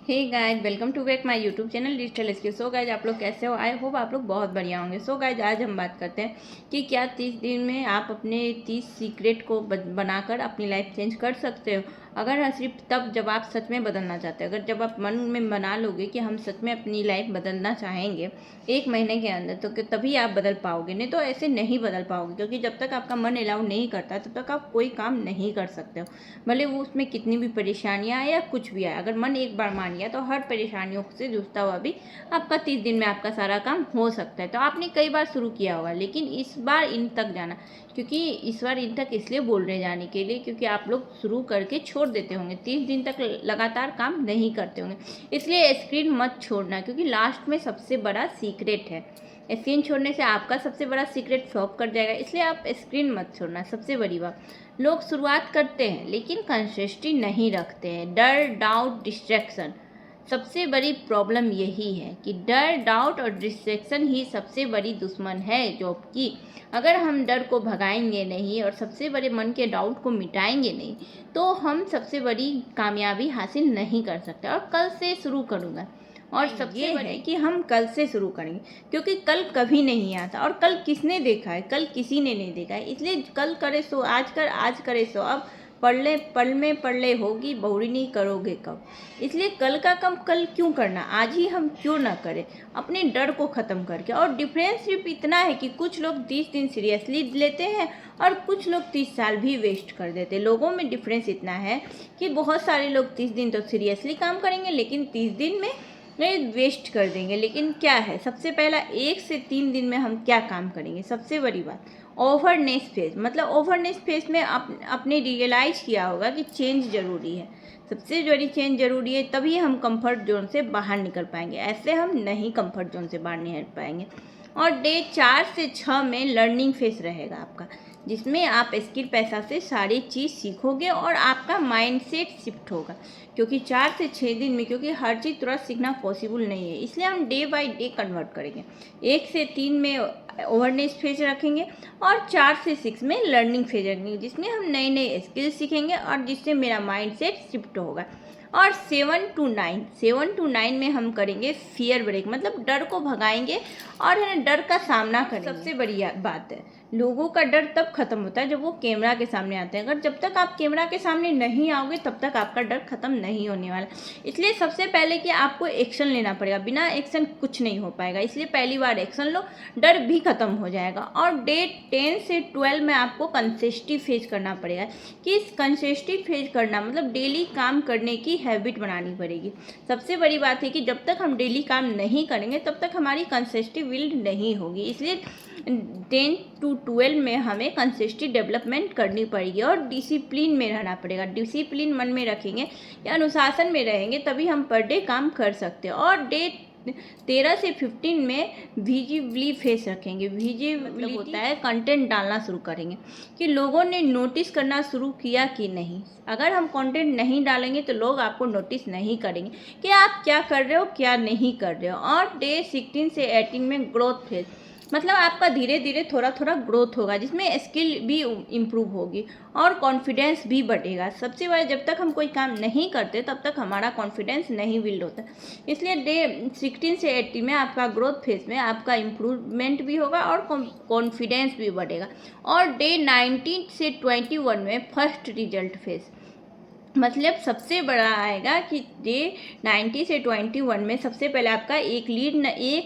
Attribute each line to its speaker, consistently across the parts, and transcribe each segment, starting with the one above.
Speaker 1: Hey guys, welcome to back my YouTube channel digital skill. So guys, आप लोग कैसे हो? आई होप आप लोग बहुत बढ़िया होंगे। सो गाइज, आज हम बात करते हैं कि क्या 30 दिन में आप अपने 30 सीक्रेट को बनाकर अपनी लाइफ चेंज कर सकते हो। अगर सिर्फ तब जब आप सच में बदलना चाहते हो। अगर जब आप मन में बना लोगे कि हम सच में अपनी लाइफ बदलना चाहेंगे 1 महीने के अंदर, तो तभी आप बदल पाओगे, नहीं तो ऐसे नहीं बदल पाओगे। क्योंकि जब तक आपका मन अलाउ नहीं करता तब तक आप कोई काम नहीं कर सकते हो, भले वो उसमें कितनी भी परेशानियाँ आए या कुछ भी आए। अगर मन एक बार मान लिया तो हर परेशानियों से जूझता हुआ भी आपका 30 दिन में आपका सारा काम हो सकता है। तो आपने कई बार शुरू किया होगा, लेकिन इस बार इन तक जाना, क्योंकि इस बार इन तक इसलिए बोल रहे जाने के लिए क्योंकि आप लोग शुरू करके छोड़ देते होंगे, 30 दिन तक लगातार काम नहीं करते होंगे। इसलिए स्क्रीन मत छोड़ना, क्योंकि लास्ट में सबसे बड़ा सीक्रेट है। स्क्रीन छोड़ने से आपका सबसे बड़ा सीक्रेट फ्लॉप कर जाएगा, इसलिए आप स्क्रीन मत छोड़ना। सबसे बड़ी बात, लोग शुरुआत करते हैं लेकिन कंसिस्टेंसी नहीं रखते हैं। डर, डाउट, डिस्ट्रैक्शन, सबसे बड़ी प्रॉब्लम यही है कि डर, डाउट और डिस्ट्रैक्शन ही सबसे बड़ी दुश्मन है जॉब की। अगर हम डर को भगाएंगे नहीं और सबसे बड़े मन के डाउट को मिटाएंगे नहीं, तो हम सबसे बड़ी कामयाबी हासिल नहीं कर सकते। और कल से शुरू करूँगा, और सबसे बड़ी है कि हम कल से शुरू करेंगे, क्योंकि कल कभी नहीं आता। और कल किसने देखा है? कल किसी ने नहीं देखा है। इसलिए कल करे सो आज कर, आज करे सो अब, पल में पढ़ ले होगी बहुरी नहीं करोगे कब। इसलिए कल का काम कल क्यों करना, आज ही हम क्यों ना करें अपने डर को ख़त्म करके। और डिफरेंस सिर्फ इतना है कि कुछ लोग 30 दिन सीरियसली लेते हैं और कुछ लोग 30 साल भी वेस्ट कर देते हैं। लोगों में डिफरेंस इतना है कि बहुत सारे लोग 30 दिन तो सीरियसली काम करेंगे, लेकिन 30 दिन में नहीं वेस्ट कर देंगे। लेकिन क्या है, सबसे पहला 1 से 3 दिन में हम क्या काम करेंगे? सबसे बड़ी बात, ओवरनेस फेज। मतलब ओवरनेस फेज में आपने रियलाइज किया होगा कि चेंज ज़रूरी है। सबसे बड़ी चेंज ज़रूरी है, तभी हम कंफर्ट जोन से बाहर निकल पाएंगे। ऐसे हम नहीं कंफर्ट जोन से बाहर निकल पाएंगे। और डे 4 से 6 में लर्निंग फेज रहेगा आपका, जिसमें आप स्किल पैसा से सारी चीज़ सीखोगे और आपका माइंडसेट शिफ्ट होगा। क्योंकि 4 से 6 दिन में, क्योंकि हर चीज़ तुरंत सीखना पॉसिबल नहीं है, इसलिए हम डे बाय डे कन्वर्ट करेंगे। 1 से 3 में अवेयरनेस फेज रखेंगे और 4 से 6 में लर्निंग फेज रखेंगे, जिसमें हम नए नए स्किल सीखेंगे और जिससे मेरा माइंडसेट शिफ्ट होगा। और 7 to 9 में हम करेंगे फियर ब्रेक, मतलब डर को भगाएंगे और है ना, डर का सामना करेंगे। सबसे बड़ी बात है, लोगों का डर तब खत्म होता है जब वो कैमरा के सामने आते हैं। अगर जब तक आप कैमरा के सामने नहीं आओगे तब तक आपका डर खत्म नहीं होने वाला। इसलिए सबसे पहले कि आपको एक्शन लेना पड़ेगा, बिना एक्शन कुछ नहीं हो पाएगा। इसलिए पहली बार एक्शन लो, डर भी खत्म हो जाएगा। और डे 10 से 12 में आपको कंसिस्टेंसी फेज करना पड़ेगा। कि इस कंसिस्टेंसी फेज करना मतलब डेली काम करने की हैबिट बनानी पड़ेगी। सबसे बड़ी बात है कि जब तक हम डेली काम नहीं करेंगे तब तक हमारी कंसिस्टेंसी बिल्ड नहीं होगी। इसलिए 10 to 12 में हमें कंसिस्टेंसी डेवलपमेंट करनी पड़ेगी और डिसिप्लिन में रहना पड़ेगा। डिसिप्लिन मन में रखेंगे या अनुशासन में रहेंगे तभी हम पर डे काम कर सकते हैं। और डे 13 से 15 में विजिबली फेस रखेंगे। विजिबली होता है कंटेंट डालना शुरू करेंगे कि लोगों ने नोटिस करना शुरू किया कि नहीं। अगर हम कंटेंट नहीं डालेंगे तो लोग आपको नोटिस नहीं करेंगे कि आप क्या कर रहे हो, क्या नहीं कर रहे हो। और डे 16 से 18 में ग्रोथ फेज, मतलब आपका धीरे धीरे थोड़ा थोड़ा ग्रोथ होगा, जिसमें स्किल भी इम्प्रूव होगी और कॉन्फिडेंस भी बढ़ेगा। सबसे बड़ा, जब तक हम कोई काम नहीं करते तब तक हमारा कॉन्फिडेंस नहीं बिल्ड होता। इसलिए डे 16 से 18 में आपका ग्रोथ फेज में आपका इम्प्रूवमेंट भी होगा और कॉन्फिडेंस भी बढ़ेगा। और डे 19 से 21 में फर्स्ट रिजल्ट फेज, मतलब सबसे बड़ा आएगा कि डे 90 से 21 में सबसे पहले आपका एक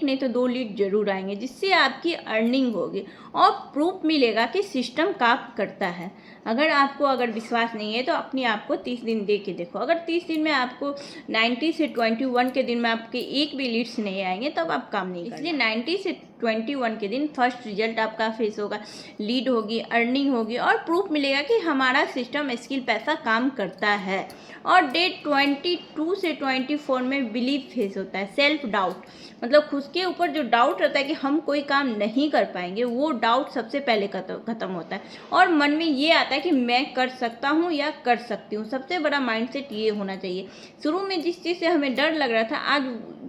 Speaker 1: नहीं तो 2 लीड जरूर आएंगे, जिससे आपकी अर्निंग होगी और प्रूफ मिलेगा कि सिस्टम काम करता है। अगर विश्वास नहीं है तो अपने आप को 30 दिन दे के देखो। अगर 30 दिन में आपको 90 से 21 के दिन में आपके एक भी लीड्स नहीं आएंगे तब आप काम नहीं करेंगे। इसलिए 90 से 21 के दिन फर्स्ट रिजल्ट आपका फेस होगा, लीड होगी, अर्निंग होगी और प्रूफ मिलेगा कि हमारा सिस्टम स्किल पैसा काम करता है। और डे 22 से 24 में बिलीव फेस होता है, सेल्फ डाउट, मतलब खुद के ऊपर जो डाउट रहता है कि हम कोई काम नहीं कर पाएंगे, वो डाउट सबसे पहले खत्म होता है और मन में ये आता है कि मैं कर सकता हूँ या कर सकती हूँ। सबसे बड़ा माइंडसेट ये होना चाहिए। शुरू में जिस चीज़ से हमें डर लग रहा था, आज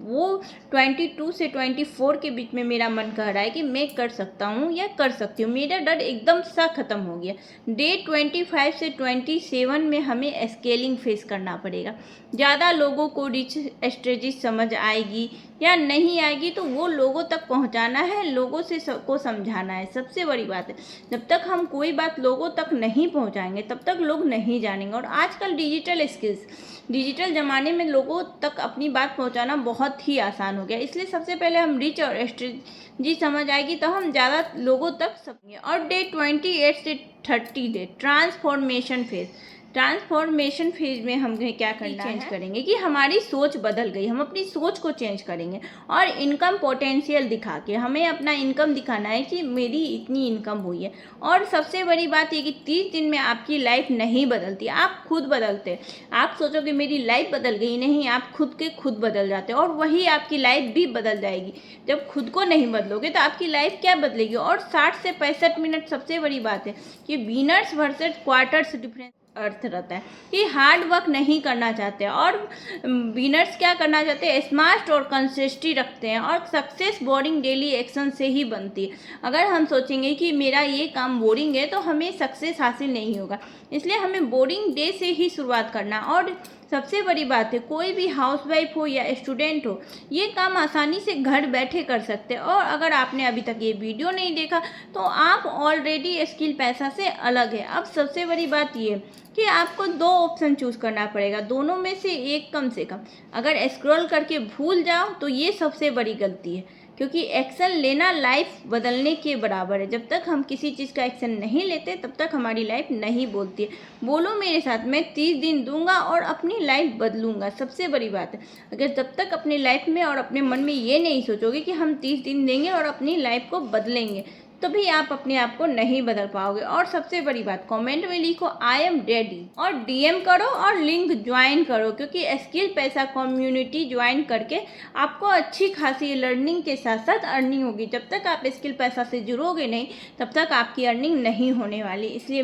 Speaker 1: वो 22 से 24 के बीच में मेरा मन कह रहा है कि मैं कर सकता हूँ या कर सकती हूँ। मेरा डर एकदम सा ख़त्म हो गया। डे 25 से 27 में हमें स्केलिंग फेस करना पड़ेगा। ज़्यादा लोगों को रिच स्ट्रेटजी समझ आएगी या नहीं आएगी तो वो लोगों तक पहुंचाना है, लोगों से सबको समझाना है। सबसे बड़ी बात है, जब तक हम कोई बात लोगों तक नहीं पहुंचाएंगे तब तक लोग नहीं जानेंगे। और आजकल डिजिटल स्किल्स, डिजिटल ज़माने में लोगों तक अपनी बात पहुंचाना बहुत ही आसान हो गया। इसलिए सबसे पहले हम रिच और स्ट्रेटजी समझ आएगी तो हम ज़्यादा लोगों तक समझेंगे। और डे 28 से 30 day transformation phase, transformation phase में हमें क्या करना है, चेंज करेंगे कि हमारी सोच बदल गई, हम अपनी सोच को चेंज करेंगे और इनकम पोटेंशियल दिखा के हमें अपना इनकम दिखाना है कि मेरी इतनी इनकम हुई है। और सबसे बड़ी बात ये कि 30 दिन में आपकी लाइफ नहीं बदलती, आप खुद बदलते। आप सोचोगे मेरी लाइफ बदल गई, नहीं, आप खुद के खुद बदल जाते और वही आपकी लाइफ भी बदल जाएगी। जब खुद को नहीं बदलोगे तो आपकी लाइफ क्या बदलेगी। और 60 से 65 मिनट, सबसे बड़ी बात है कि विनर्स वर्सेस क्वार्टर्स डिफरेंस अर्थ रहता है कि हार्ड वर्क नहीं करना चाहते और विनर्स क्या करना चाहते हैं, स्मार्ट और कंसिस्टेंसी रखते हैं। और सक्सेस बोरिंग डेली एक्शन से ही बनती है। अगर हम सोचेंगे कि मेरा ये काम बोरिंग है तो हमें सक्सेस हासिल नहीं होगा। इसलिए हमें बोरिंग डे से ही शुरुआत करना। और सबसे बड़ी बात है, कोई भी हाउसवाइफ हो या स्टूडेंट हो, ये काम आसानी से घर बैठे कर सकते हैं। और अगर आपने अभी तक ये वीडियो नहीं देखा तो आप ऑलरेडी स्किल पैसा से अलग है। अब सबसे बड़ी बात ये कि आपको 2 ऑप्शन चूज़ करना पड़ेगा, दोनों में से एक कम से कम। अगर स्क्रॉल करके भूल जाओ तो ये सबसे बड़ी गलती है, क्योंकि एक्शन लेना लाइफ बदलने के बराबर है। जब तक हम किसी चीज़ का एक्शन नहीं लेते तब तक हमारी लाइफ नहीं बोलती है। बोलो मेरे साथ, मैं 30 दिन दूंगा और अपनी लाइफ बदलूंगा। सबसे बड़ी बात है, अगर जब तक अपनी लाइफ में और अपने मन में ये नहीं सोचोगे कि हम 30 दिन देंगे और अपनी लाइफ को बदलेंगे, तभी आप अपने आप को नहीं बदल पाओगे। और सबसे बड़ी बात, कमेंट में लिखो आई एम रेडी और डीएम करो और लिंक ज्वाइन करो, क्योंकि स्किल पैसा कम्युनिटी ज्वाइन करके आपको अच्छी खासी लर्निंग के साथ साथ अर्निंग होगी। जब तक आप स्किल पैसा से जुड़ोगे नहीं तब तक आपकी अर्निंग नहीं होने वाली। इसलिए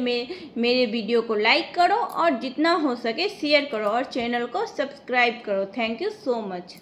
Speaker 1: मेरे वीडियो को लाइक करो और जितना हो सके शेयर करो और चैनल को सब्सक्राइब करो। Thank you so much.